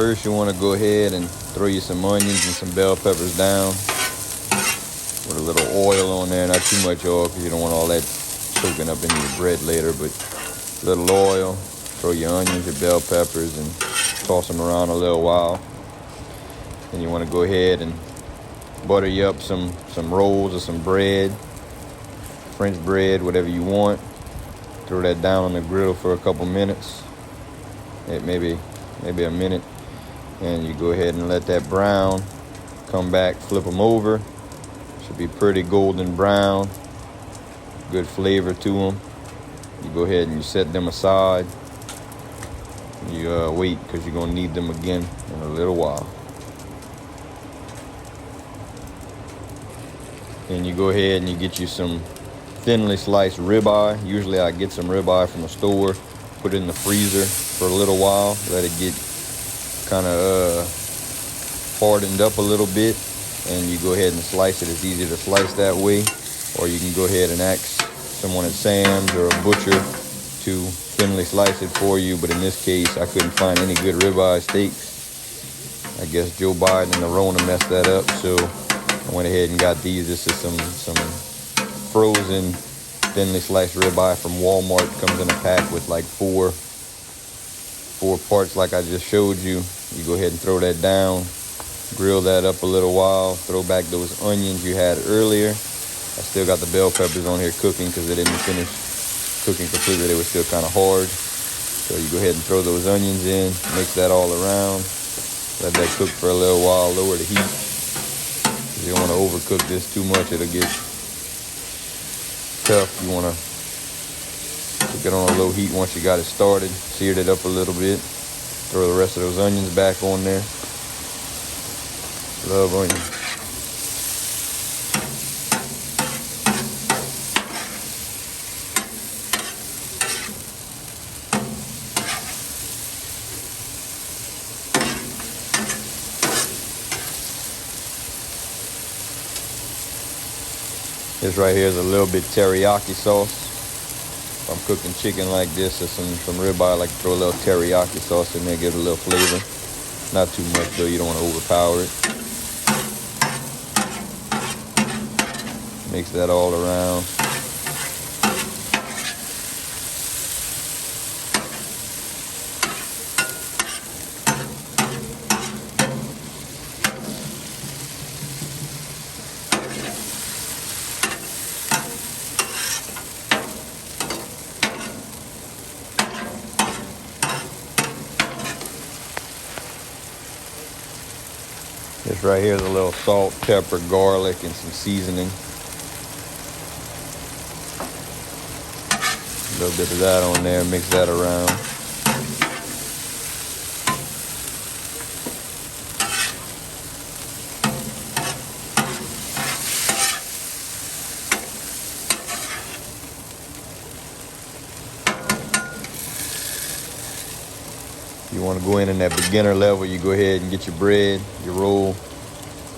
First, you want to go ahead and throw you some onions and some bell peppers down with a little oil on there. Not too much oil because you don't want all that soaking up in your bread later, but a little oil. Throw your onions, your bell peppers, and toss them around a little while. Then you want to go ahead and butter you up some rolls or some bread, French bread, whatever you want. Throw that down on the griddle for a couple minutes, maybe a minute, and you go ahead and let that brown. Come back, flip them over. Should be pretty golden brown. Good flavor to them. You go ahead and you set them aside. You wait because you're gonna need them again in a little while. Then you go ahead and you get you some thinly sliced ribeye. Usually I get some ribeye from the store, put it in the freezer for a little while, let it get kind of hardened up a little bit, and you go ahead and slice it. It's easier to slice that way, or you can go ahead and ask someone at Sam's or a butcher to thinly slice it for you. But in this case, I couldn't find any good ribeye steaks. I guess Joe Biden and the Rona messed that up, so I went ahead and got these. This is some frozen thinly sliced ribeye from Walmart. Comes in a pack with like four parts like I just showed you. You go ahead and throw that down, grill that up a little while, throw back those onions you had earlier. I still got the bell peppers on here cooking because they didn't finish cooking completely. They were still kind of hard. So you go ahead and throw those onions in, mix that all around, let that cook for a little while, lower the heat. You don't want to overcook this too much, it'll get tough. You want to cook it on a low heat once you got it started. Seared it up a little bit. Throw the rest of those onions back on there. Love onions. This right here is a little bit teriyaki sauce. If I'm cooking chicken like this or some ribeye, I like to throw a little teriyaki sauce in there, give it a little flavor. Not too much though, you don't want to overpower it. Mix that all around. This right here is a little salt, pepper, garlic, and some seasoning. A little bit of that on there, mix that around. You want to go in that beginner level, you go ahead and get your bread, your roll,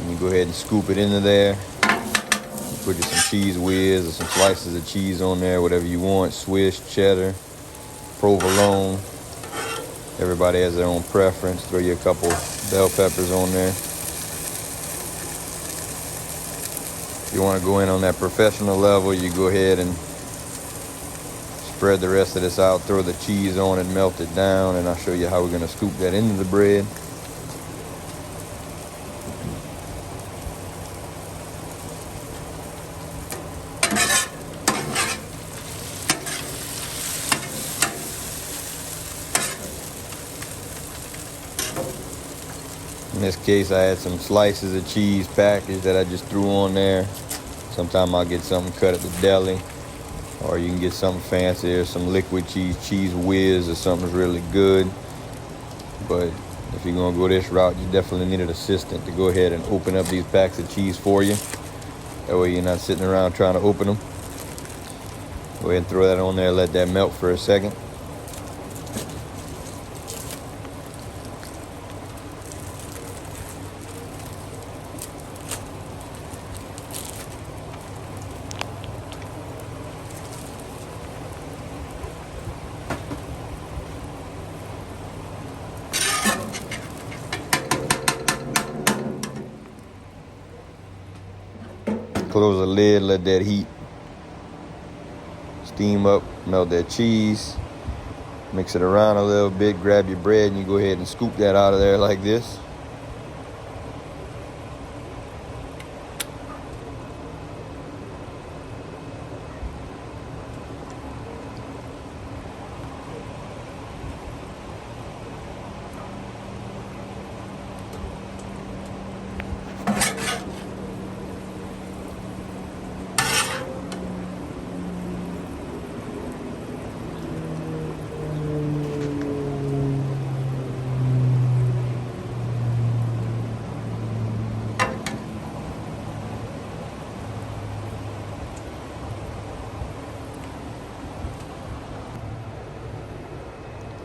and you go ahead and scoop it into there. You put you some cheese whiz or some slices of cheese on there, whatever you want, Swiss, cheddar, provolone. Everybody has their own preference. Throw you a couple bell peppers on there. If you want to go in on that professional level, you go ahead and spread the rest of this out, throw the cheese on it, melt it down, and I'll show you how we're going to scoop that into the bread. In this case, I had some slices of cheese packaged that I just threw on there. Sometimes I'll get something cut at the deli. Or you can get something fancy or some liquid cheese, cheese whiz, or something's really good. But if you're gonna go this route, you definitely need an assistant to go ahead and open up these packs of cheese for you. That way you're not sitting around trying to open them. Go ahead and throw that on there, let that melt for a second. Close the lid, let that heat steam up, melt that cheese, mix it around a little bit, grab your bread, and you go ahead and scoop that out of there like this.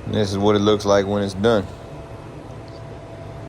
And this is what it looks like when it's done.